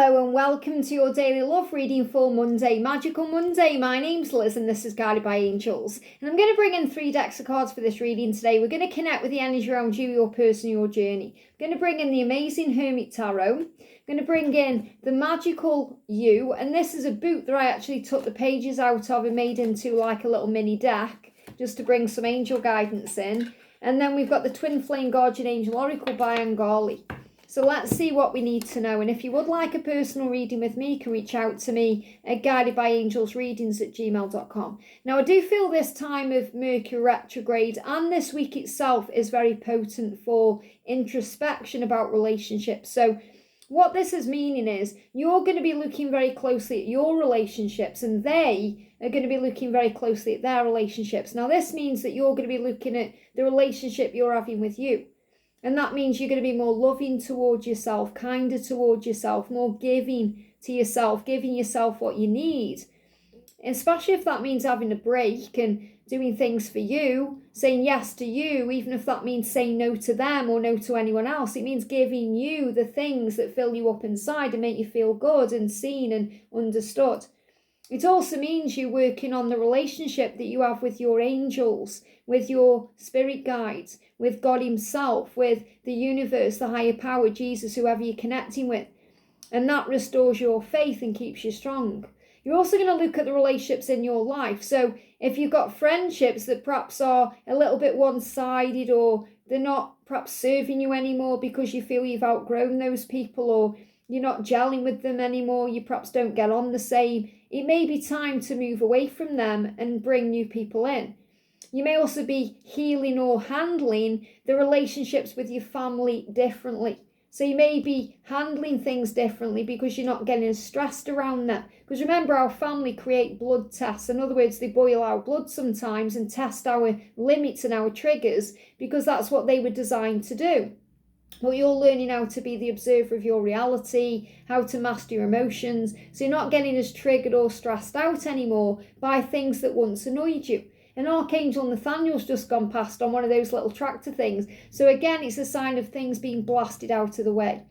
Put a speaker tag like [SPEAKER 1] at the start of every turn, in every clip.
[SPEAKER 1] Hello and welcome to your daily love reading for Monday, Magical Monday. My name's Liz and this is Guided by Angels. And I'm going to bring in 3 decks of cards for this reading today. We're going to connect with the energy around you, your person, your journey. I'm going to bring in the amazing Hermit Tarot. I'm going to bring in the Magical You. And this is a book that I actually took the pages out of and made into like a little mini deck just to bring some angel guidance in. And then we've got the Twin Flame Guardian Angel Oracle by Angali. So let's see what we need to know. And if you would like a personal reading with me, you can reach out to me at guidedbyangelsreadings@gmail.com. Now, I do feel this time of Mercury retrograde and this week itself is very potent for introspection about relationships. So what this is meaning is you're going to be looking very closely at your relationships and they are going to be looking very closely at their relationships. Now, this means that you're going to be looking at the relationship you're having with you. And that means you're going to be more loving towards yourself, kinder towards yourself, more giving to yourself, giving yourself what you need. Especially if that means having a break and doing things for you, saying yes to you, even if that means saying no to them or no to anyone else. It means giving you the things that fill you up inside and make you feel good and seen and understood. It also means you working on the relationship that you have with your angels, with your spirit guides, with God himself, with the universe, the higher power, Jesus, whoever you're connecting with. And that restores your faith and keeps you strong. You're also going to look at the relationships in your life. So if you've got friendships that perhaps are a little bit one-sided or they're not perhaps serving you anymore because you feel you've outgrown those people or you're not gelling with them anymore, you perhaps don't get on the same, it may be time to move away from them and bring new people in. You may also be healing or handling the relationships with your family differently. So you may be handling things differently because you're not getting as stressed around them. Because remember, our family create blood tests. In other words, they boil our blood sometimes and test our limits and our triggers because that's what they were designed to do. But you're learning how to be the observer of your reality, how to master your emotions. So you're not getting as triggered or stressed out anymore by things that once annoyed you. And Archangel Nathaniel's just gone past on one of those little tractor things. So again, it's a sign of things being blasted out of the way.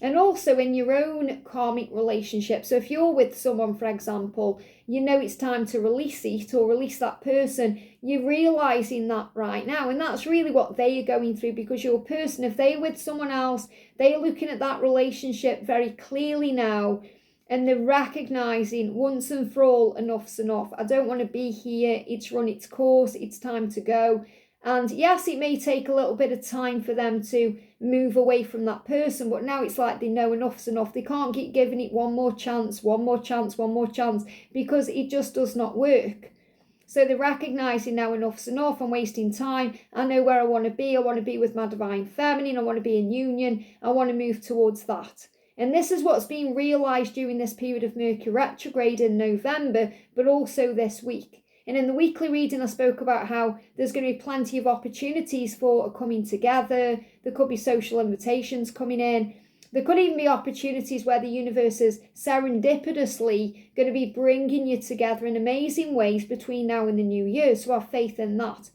[SPEAKER 1] And also in your own karmic relationship. So if you're with someone, for example, you know it's time to release it or release that person. You're realizing that right now. And that's really what they are going through because your person, if they're with someone else, they're looking at that relationship very clearly now. And they're recognizing once and for all, enough's enough. I don't want to be here. It's run its course. It's time to go. And yes, it may take a little bit of time for them to move away from that person. But now it's like they know enough's enough. They can't keep giving it one more chance, because it just does not work. So they're recognizing now enough's enough. I'm wasting time. I know where I want to be. I want to be with my divine feminine. I want to be in union. I want to move towards that. And this is what's being realised during this period of Mercury retrograde in November, but also this week. And in the weekly reading, I spoke about how there's going to be plenty of opportunities for coming together. There could be social invitations coming in. There could even be opportunities where the universe is serendipitously going to be bringing you together in amazing ways between now and the new year. So have faith in that.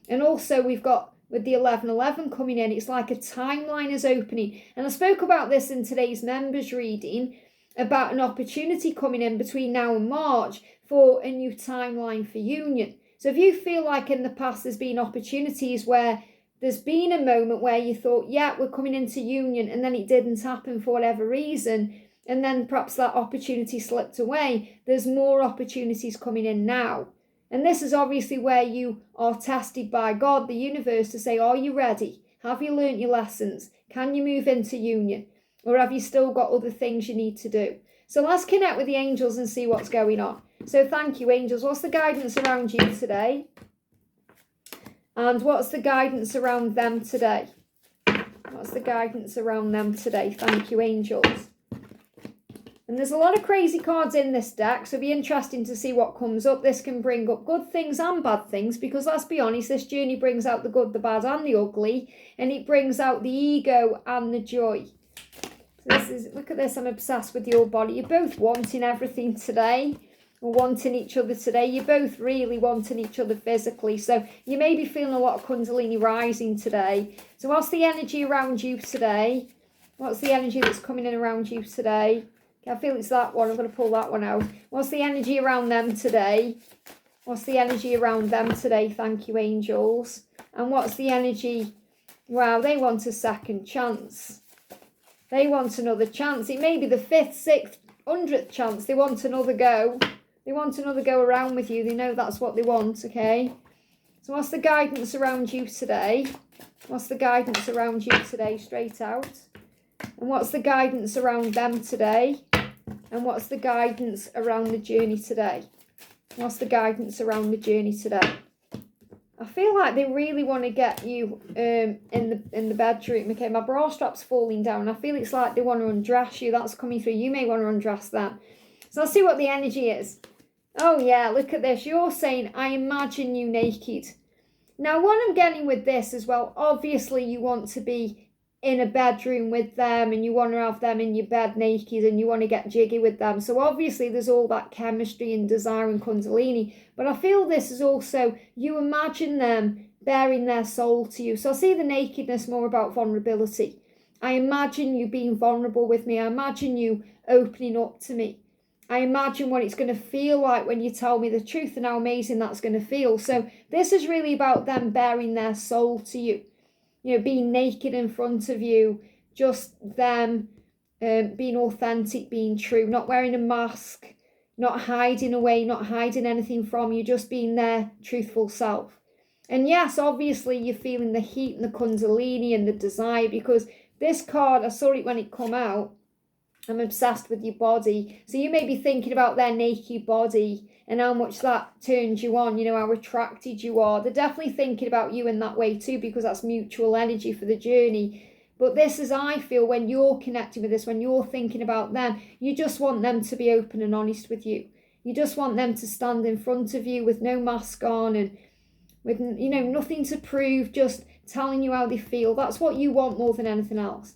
[SPEAKER 1] And also we've got with the 11:11 coming in, it's like a timeline is opening. And I spoke about this in today's members reading about an opportunity coming in between now and March for a new timeline for union. So if you feel like in the past there's been opportunities where there's been a moment where you thought, yeah, we're coming into union, and then it didn't happen for whatever reason, and then perhaps that opportunity slipped away, there's more opportunities coming in now. And this is obviously where you are tested by God, the universe, to say, are you ready? Have you learnt your lessons? Can you move into union? Or have you still got other things you need to do? So let's connect with the angels and see what's going on. So thank you, angels. What's the guidance around you today? And what's the guidance around them today? What's the guidance around them today? Thank you, angels. And there's a lot of crazy cards in this deck, so it'll be interesting to see what comes up. This can bring up good things and bad things, because let's be honest, this journey brings out the good, the bad and the ugly, and it brings out the ego and the joy. So this is, look at this, I'm obsessed with your body. You're both wanting everything today, or wanting each other today. You're both really wanting each other physically, so you may be feeling a lot of Kundalini rising today. So what's the energy around you today? What's the energy that's coming in around you today? I feel it's that one. I'm going to pull that one out. What's the energy around them today? What's the energy around them today? Thank you, angels. And what's the energy? Wow, they want a second chance. They want another chance. It may be the 5th, 6th, 100th chance. They want another go. They want another go around with you. They know that's what they want, okay? So what's the guidance around you today? What's the guidance around you today? Straight out. And what's the guidance around them today? And what's the guidance around the journey today? What's the guidance around the journey today? I feel like they really want to get you in the bedroom. Okay, my bra strap's falling down. I feel it's like they want to undress you. That's coming through. You may want to undress them. So let's see what the energy is. Oh yeah, look at this. You're saying, I imagine you naked. Now what I'm getting with this as well, obviously you want to be in a bedroom with them and you want to have them in your bed naked and you want to get jiggy with them. So obviously there's all that chemistry and desire and kundalini. But I feel this is also, you imagine them bearing their soul to you. So I see the nakedness more about vulnerability. I imagine you being vulnerable with me. I imagine you opening up to me. I imagine what it's going to feel like when you tell me the truth and how amazing that's going to feel. So this is really about them bearing their soul to you. You know, being naked in front of you, just them being authentic, being true, not wearing a mask, not hiding away, not hiding anything from you, just being their truthful self. And yes, obviously you're feeling the heat and the kundalini and the desire, because this card, I saw it when it come out, I'm obsessed with your body. So you may be thinking about their naked body and how much that turns you on, you know, how attracted you are. They're definitely thinking about you in that way too, because that's mutual energy for the journey. But this is, I feel, when you're connecting with this, when you're thinking about them, you just want them to be open and honest with you. You just want them to stand in front of you with no mask on and with, you know, nothing to prove, just telling you how they feel. That's what you want more than anything else.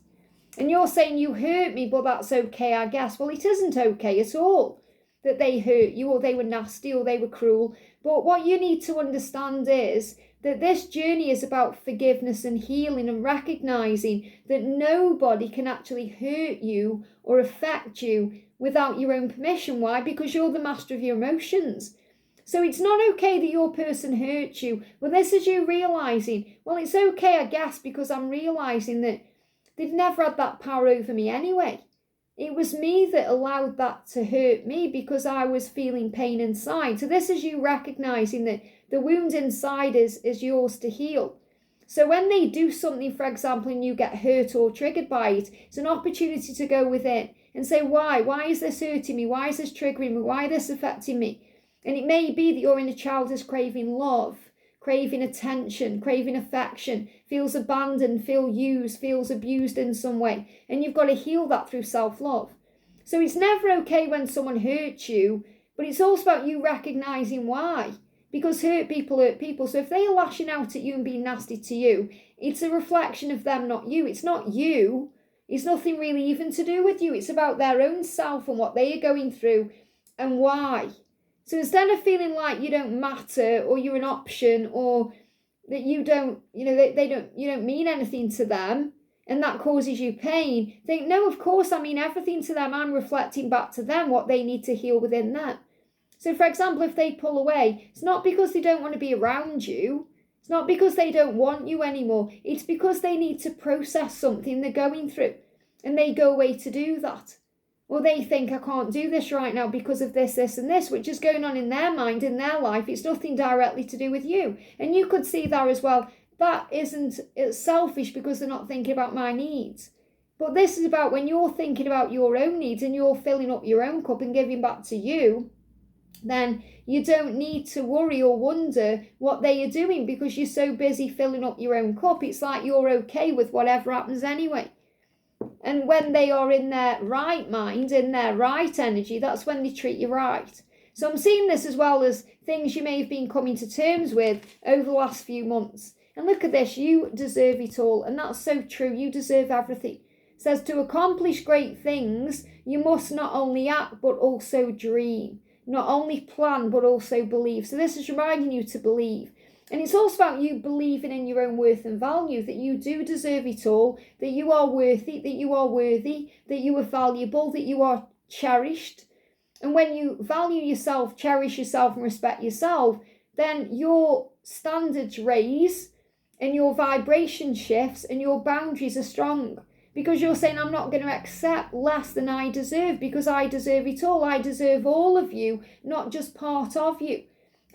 [SPEAKER 1] And you're saying, you hurt me, but that's okay, I guess. Well, it isn't okay at all that they hurt you or they were nasty or they were cruel. But what you need to understand is that this journey is about forgiveness and healing and recognizing that nobody can actually hurt you or affect you without your own permission. Why? Because you're the master of your emotions. So it's not okay that your person hurt you. Well, this is you realizing, well, it's okay, I guess, because I'm realizing that they've never had that power over me anyway. It was me that allowed that to hurt me because I was feeling pain inside. So this is you recognizing that the wound inside is yours to heal. So when they do something, for example, and you get hurt or triggered by it, it's an opportunity to go within and say, why? Why is this hurting me? Why is this triggering me? Why is this affecting me? And it may be that your inner child is craving love, craving attention, craving affection, feels abandoned, feels used, feels abused in some way. And you've got to heal that through self-love. So it's never okay when someone hurts you, but it's also about you recognizing why. Because hurt people hurt people. So if they are lashing out at you and being nasty to you, it's a reflection of them, not you. It's not you. It's nothing really even to do with you. It's about their own self and what they are going through and why. So instead of feeling like you don't matter or you're an option or that you don't, you know, you don't mean anything to them and that causes you pain, think, no, of course I mean everything to them. I'm reflecting back to them what they need to heal within them. So for example, if they pull away, it's not because they don't want to be around you. It's not because they don't want you anymore. It's because they need to process something they're going through and they go away to do that. Or they think, I can't do this right now because of this, this and this, which is going on in their mind, in their life. It's nothing directly to do with you. And you could see that as well. That isn't, it's selfish because they're not thinking about my needs. But this is about when you're thinking about your own needs and you're filling up your own cup and giving back to you, then you don't need to worry or wonder what they are doing because you're so busy filling up your own cup. It's like you're okay with whatever happens anyway. And when they are in their right mind, in their right energy, that's when they treat you right. So I'm seeing this as well as things you may have been coming to terms with over the last few months. And look at this, you deserve it all. And that's so true, you deserve everything. It says to accomplish great things, you must not only act, but also dream. Not only plan, but also believe. So this is reminding you to believe. And it's also about you believing in your own worth and value, that you do deserve it all, that you are worthy, that you are worthy, that you are valuable, that you are cherished. And when you value yourself, cherish yourself, and respect yourself, then your standards raise and your vibration shifts and your boundaries are strong. Because you're saying, I'm not going to accept less than I deserve, because I deserve it all. I deserve all of you, not just part of you.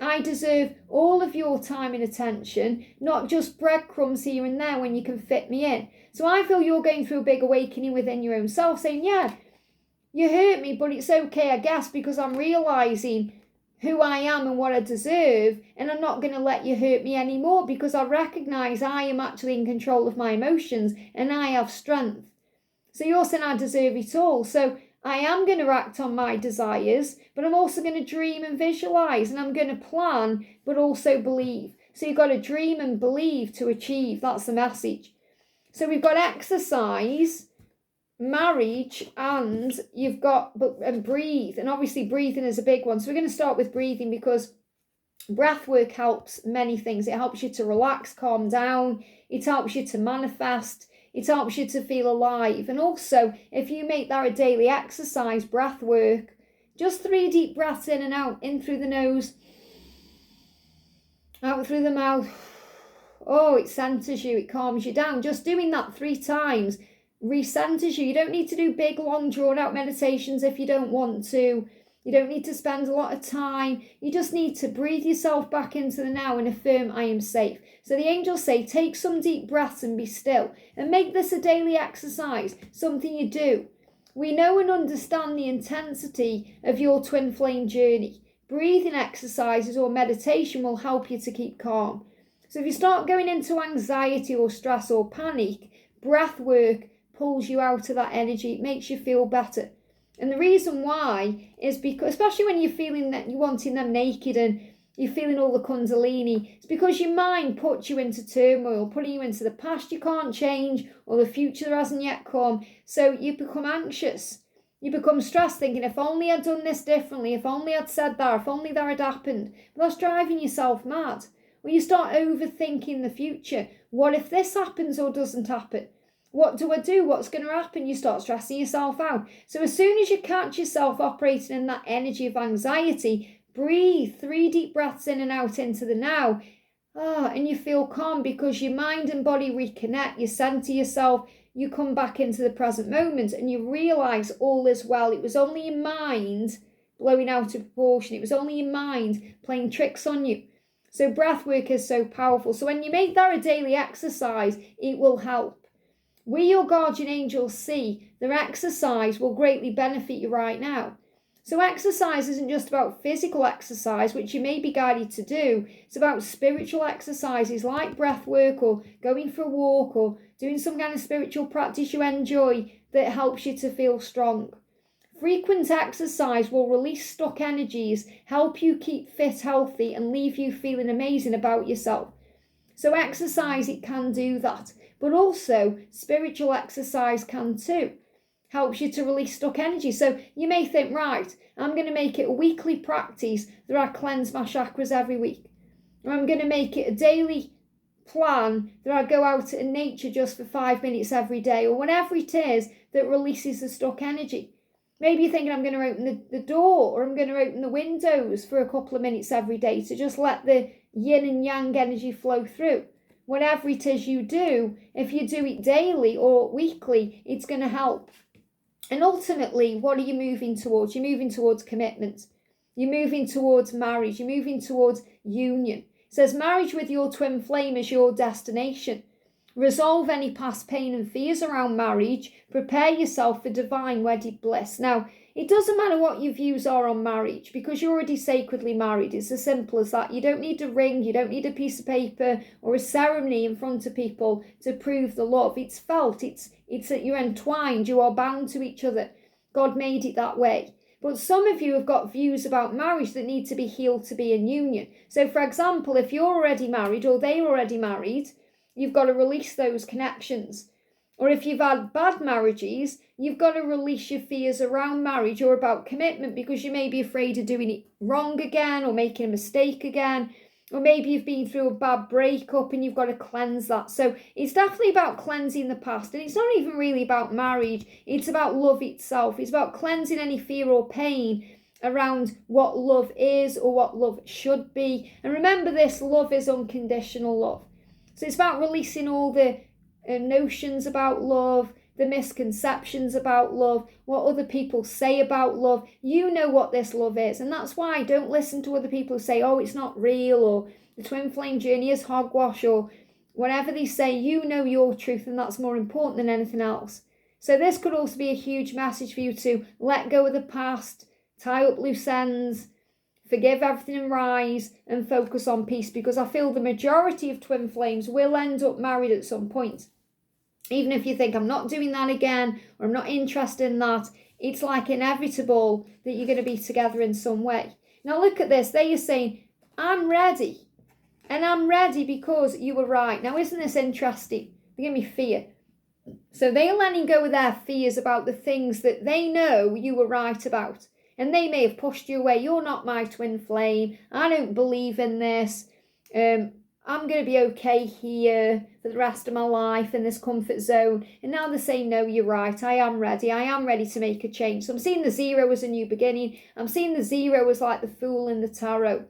[SPEAKER 1] I deserve all of your time and attention, not just breadcrumbs here and there when you can fit me in. So I feel you're going through a big awakening within your own self, saying, yeah, you hurt me, but it's okay, I guess, because I'm realising who I am and what I deserve, and I'm not going to let you hurt me anymore, because I recognise I am actually in control of my emotions and I have strength. So you're saying I deserve it all. So I am going to act on my desires, but I'm also going to dream and visualise, and I'm going to plan, but also believe. So you've got to dream and believe to achieve. That's the message. So we've got exercise, marriage, and you've got and breathe. And obviously breathing is a big one. So we're going to start with breathing, because breath work helps many things. It helps you to relax, calm down. It helps you to manifest. It helps you to feel alive. And also, if you make that a daily exercise, breath work, just 3 deep breaths in and out, in through the nose, out through the mouth. Oh, it centers you, it calms you down. Just doing that 3 times recenters you. You don't need to do big, long, drawn out meditations if you don't want to. You don't need to spend a lot of time. You just need to breathe yourself back into the now and affirm, I am safe. So the angels say, take some deep breaths and be still. And make this a daily exercise, something you do. We know and understand the intensity of your twin flame journey. Breathing exercises or meditation will help you to keep calm. So if you start going into anxiety or stress or panic, breath work pulls you out of that energy. It makes you feel better. And the reason why is because, especially when you're feeling that you're wanting them naked and you're feeling all the kundalini, it's because your mind puts you into turmoil, putting you into the past you can't change or the future that hasn't yet come. So you become anxious. You become stressed, thinking, if only I'd done this differently, if only I'd said that, if only that had happened. But that's driving yourself mad. When you start overthinking the future, what if this happens or doesn't happen? What do I do? What's going to happen? You start stressing yourself out. So as soon as you catch yourself operating in that energy of anxiety, breathe 3 deep breaths in and out into the now. And you feel calm, because your mind and body reconnect. You center yourself. You come back into the present moment and you realise all is well. It was only your mind blowing out of proportion. It was only your mind playing tricks on you. So breath work is so powerful. So when you make that a daily exercise, it will help. We, your guardian angels, see their exercise will greatly benefit you right now. So exercise isn't just about physical exercise, which you may be guided to do. It's about spiritual exercises like breath work or going for a walk or doing some kind of spiritual practice you enjoy that helps you to feel strong. Frequent exercise will release stuck energies, help you keep fit, healthy, and leave you feeling amazing about yourself. So exercise, it can do that. But also, spiritual exercise can too. Helps you to release stuck energy. So you may think, right, I'm going to make it a weekly practice that I cleanse my chakras every week. Or I'm going to make it a daily plan that I go out in nature just for 5 minutes every day. Or whatever it is that releases the stuck energy. Maybe you're thinking, I'm going to open the door, or I'm going to open the windows for a couple of minutes every day to just let the yin and yang energy flow through. Whatever it is you do, if you do it daily or weekly, it's going to help. And ultimately, what are you moving towards? You're moving towards commitment. You're moving towards marriage. You're moving towards union. It says marriage with your twin flame is your destination. Resolve any past pain and fears around marriage. Prepare yourself for divine wedded bliss. Now, it doesn't matter what your views are on marriage, because you're already sacredly married. It's as simple as that. You don't need a ring, you don't need a piece of paper or a ceremony in front of people to prove the love. It's felt, it's that you're entwined, you are bound to each other. God made it that way. But some of you have got views about marriage that need to be healed to be in union. So for example, if you're already married or they're already married, you've got to release those connections. Or if you've had bad marriages, you've got to release your fears around marriage or about commitment, because you may be afraid of doing it wrong again or making a mistake again. Or maybe you've been through a bad breakup and you've got to cleanse that. So it's definitely about cleansing the past. And it's not even really about marriage. It's about love itself. It's about cleansing any fear or pain around what love is or what love should be. And remember this, love is unconditional love. So it's about releasing all the notions about love, the misconceptions about love, what other people say about love. You know what this love is. And that's why don't listen to other people who say, oh, it's not real, or the twin flame journey is hogwash, or whatever they say. You know your truth, and that's more important than anything else. So this could also be a huge message for you to let go of the past, tie up loose ends, forgive everything and rise, and focus on peace, because I feel the majority of twin flames will end up married at some point. Even if you think, I'm not doing that again, or I'm not interested in that, it's like inevitable that you're going to be together in some way. Now look at this. They are saying, I'm ready. And I'm ready because you were right. Now isn't this interesting? They give me fear. So they are letting go of their fears about the things that they know you were right about. And they may have pushed you away. You're not my twin flame. I don't believe in this. I'm going to be okay here for the rest of my life in this comfort zone. And now they're saying, no, you're right. I am ready. I am ready to make a change. So I'm seeing the 0 as a new beginning. I'm seeing the 0 as like the Fool in the tarot.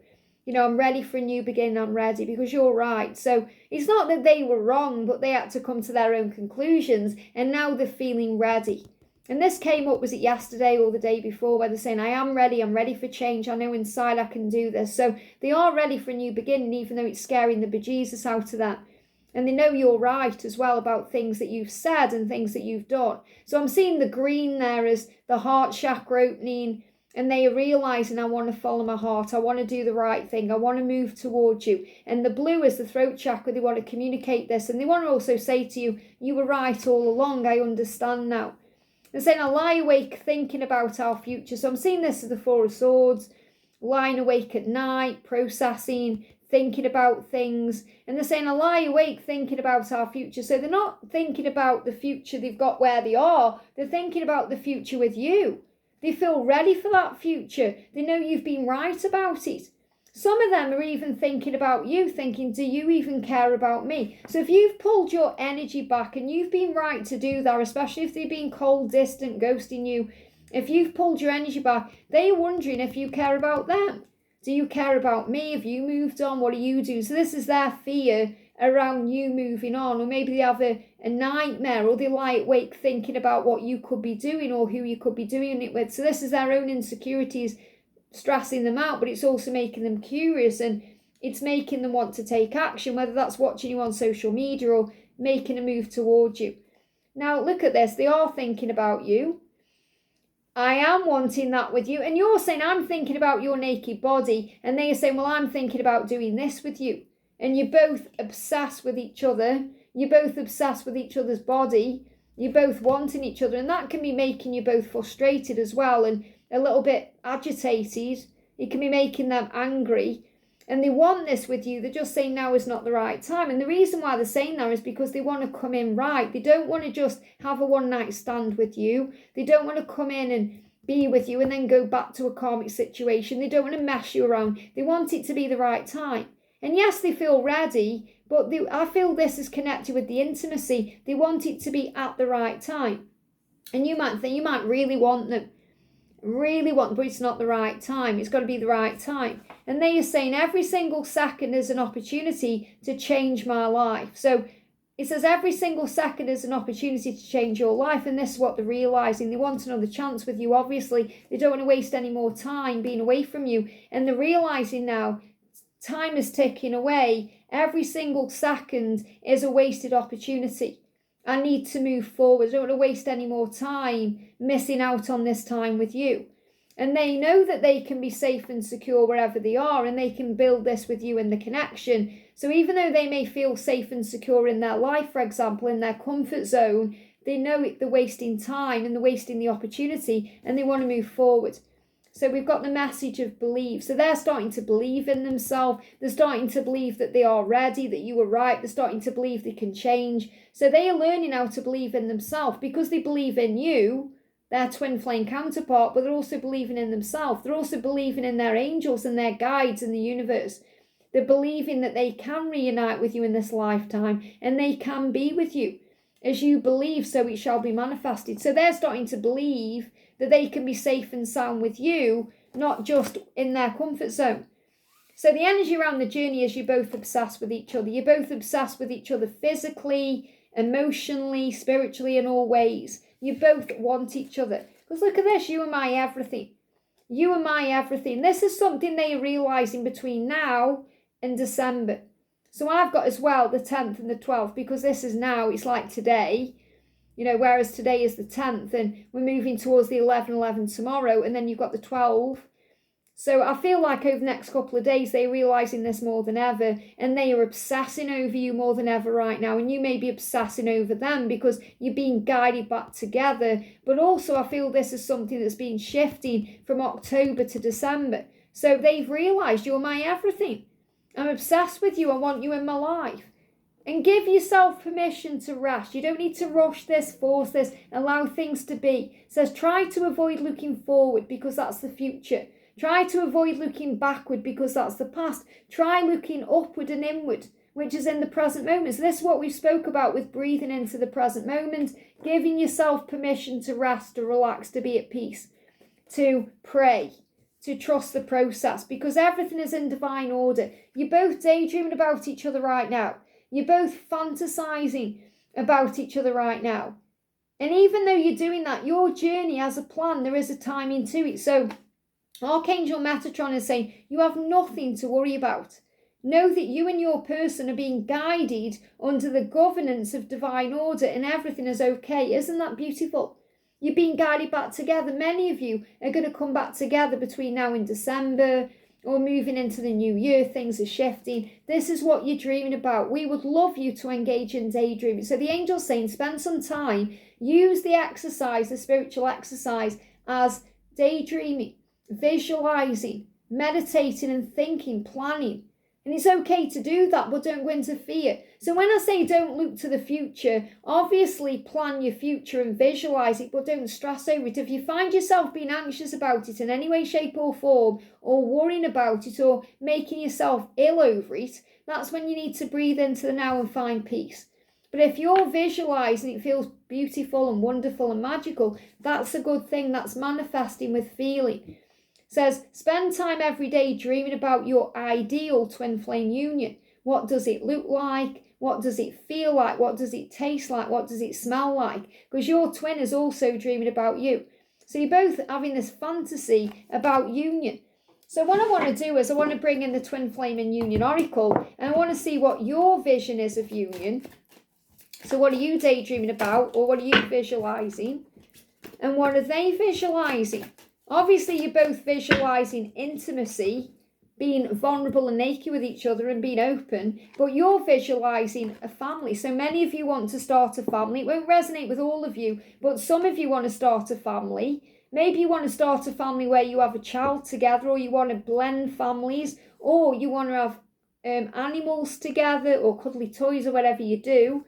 [SPEAKER 1] You know, I'm ready for a new beginning. I'm ready because you're right. So it's not that they were wrong, but they had to come to their own conclusions. And now they're feeling ready. And this came up, was it yesterday or the day before, where they're saying, I am ready for change, I know inside I can do this. So they are ready for a new beginning, even though it's scaring the bejesus out of that. And they know you're right as well about things that you've said and things that you've done. So I'm seeing the green there as the heart chakra opening, and they are realising, I want to follow my heart, I want to do the right thing, I want to move towards you. And the blue is the throat chakra, they want to communicate this, and they want to also say to you, you were right all along, I understand now. They're saying, I lie awake thinking about our future. So I'm seeing this as the 4 of Swords, lying awake at night, processing, thinking about things. And they're saying, I lie awake thinking about our future. So they're not thinking about the future they've got where they are. They're thinking about the future with you. They feel ready for that future. They know you've been right about it. Some of them are even thinking about you, thinking, do you even care about me? So if you've pulled your energy back, and you've been right to do that, especially if they've been cold, distant, ghosting you, if you've pulled your energy back, they're wondering if you care about them. Do you care about me? Have you moved on? What are you doing? So this is their fear around you moving on. Or maybe they have a nightmare, or they lie awake thinking about what you could be doing or who you could be doing it with. So this is their own insecurities stressing them out, but it's also making them curious, and it's making them want to take action, whether that's watching you on social media or making a move towards you. Now look at this, they are thinking about you. I am wanting that with you, and you're saying, I'm thinking about your naked body, and they are saying, well, I'm thinking about doing this with you. And you're both obsessed with each other, you're both obsessed with each other's body, you're both wanting each other, and that can be making you both frustrated as well, and a little bit agitated. It can be making them angry, and they want this with you. They're just saying now is not the right time. And the reason why they're saying that is because they want to come in right. They don't want to just have a one-night stand with you. They don't want to come in and be with you and then go back to a karmic situation. They don't want to mess you around. They want it to be the right time. And yes, they feel ready, but I feel this is connected with the intimacy. They want it to be at the right time. And you might think, you might really want them. But it's not the right time. It's got to be the right time. And they are saying every single second is an opportunity to change my life. So it says every single second is an opportunity to change your life, and this is what they're realising. They want another chance with you, obviously. They don't want to waste any more time being away from you, and they're realising now time is ticking away. Every single second is a wasted opportunity. I need to move forward. I don't want to waste any more time missing out on this time with you. And they know that they can be safe and secure wherever they are, and they can build this with you in the connection. So even though they may feel safe and secure in their life, for example, in their comfort zone, they know they're wasting time and they're wasting the opportunity, and they want to move forward. So we've got the message of believe. So they're starting to believe in themselves. They're starting to believe that they are ready, that you were right. They're starting to believe they can change. So they are learning how to believe in themselves because they believe in you, their twin flame counterpart, but they're also believing in themselves. They're also believing in their angels and their guides in the universe. They're believing that they can reunite with you in this lifetime and they can be with you. As you believe, so it shall be manifested. So they're starting to believe that they can be safe and sound with you, not just in their comfort zone. So the energy around the journey is you're both obsessed with each other. You're both obsessed with each other physically, emotionally, spiritually, in all ways. You both want each other. Because look at this, you are my everything. You are my everything. This is something they are realising between now and December. So I've got as well the 10th and the 12th, because this is now, it's like today, whereas today is the 10th and we're moving towards the 11/11 tomorrow, and then you've got the 12th. So I feel like over the next couple of days, they're realising this more than ever, and they are obsessing over you more than ever right now. And you may be obsessing over them because you're being guided back together. But also I feel this is something that's been shifting from October to December. So they've realised you're my everything. I'm obsessed with you. I want you in my life. And give yourself permission to rest. You don't need to rush this, force this, allow things to be. It says try to avoid looking forward because that's the future. Try to avoid looking backward because that's the past. Try looking upward and inward, which is in the present moment. So this is what we spoke about with breathing into the present moment, giving yourself permission to rest, to relax, to be at peace, to pray, to trust the process, because everything is in divine order. You're both daydreaming about each other right now. You're both fantasizing about each other right now. And even though you're doing that, your journey has a plan. There is a timing to it. So Archangel Metatron is saying you have nothing to worry about. Know that you and your person are being guided under the governance of divine order and everything is okay. Isn't that beautiful? You're being guided back together. Many of you are going to come back together between now and December or moving into the new year. Things are shifting. This is what you're dreaming about. We would love you to engage in daydreaming. So the angel's saying spend some time, use the exercise, the spiritual exercise, as daydreaming, visualizing, meditating and thinking, planning. And it's okay to do that, but don't go into fear. So when I say don't look to the future, obviously plan your future and visualize it, but don't stress over it. If you find yourself being anxious about it in any way, shape or form, or worrying about it, or making yourself ill over it, that's when you need to breathe into the now and find peace. But if you're visualizing, it feels beautiful and wonderful and magical, that's a good thing. That's manifesting with feeling. Says, spend time every day dreaming about your ideal twin flame union. What does it look like? What does it feel like? What does it taste like? What does it smell like? Because your twin is also dreaming about you. So you're both having this fantasy about union. So what I want to do is I want to bring in the twin flame and union oracle, and I want to see what your vision is of union. So what are you daydreaming about, or what are you visualizing? And what are they visualizing? Obviously, you're both visualizing intimacy, being vulnerable and naked with each other and being open, but you're visualizing a family. So many of you want to start a family. It won't resonate with all of you, but some of you want to start a family. Maybe you want to start a family where you have a child together, or you want to blend families, or you want to have animals together, or cuddly toys, or whatever you do.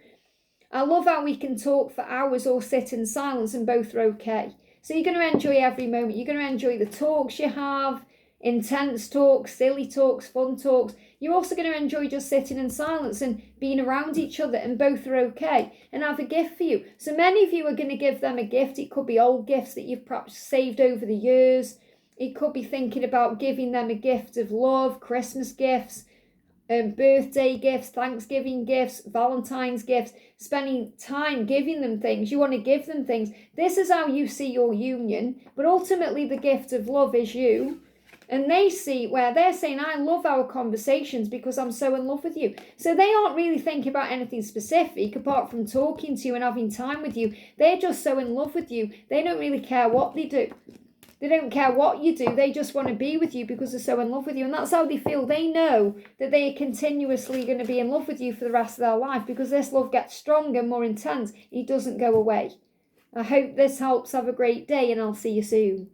[SPEAKER 1] I love how we can talk for hours or sit in silence and both are okay. So you're going to enjoy every moment. You're going to enjoy the talks you have, intense talks, silly talks, fun talks. You're also going to enjoy just sitting in silence and being around each other, and both are okay, and have a gift for you. So many of you are going to give them a gift. It could be old gifts that you've perhaps saved over the years. It could be thinking about giving them a gift of love, Christmas gifts, birthday gifts, Thanksgiving gifts, Valentine's gifts, spending time giving them things. You want to give them things. This is how you see your union, but ultimately the gift of love is you. And they see where they're saying, I love our conversations because I'm so in love with you. So they aren't really thinking about anything specific apart from talking to you and having time with you. They're just so in love with you. They don't really care what they do. They don't care what you do. They just want to be with you because they're so in love with you. And that's how they feel. They know that they are continuously going to be in love with you for the rest of their life, because this love gets stronger, more intense. It doesn't go away. I hope this helps. Have a great day, and I'll see you soon.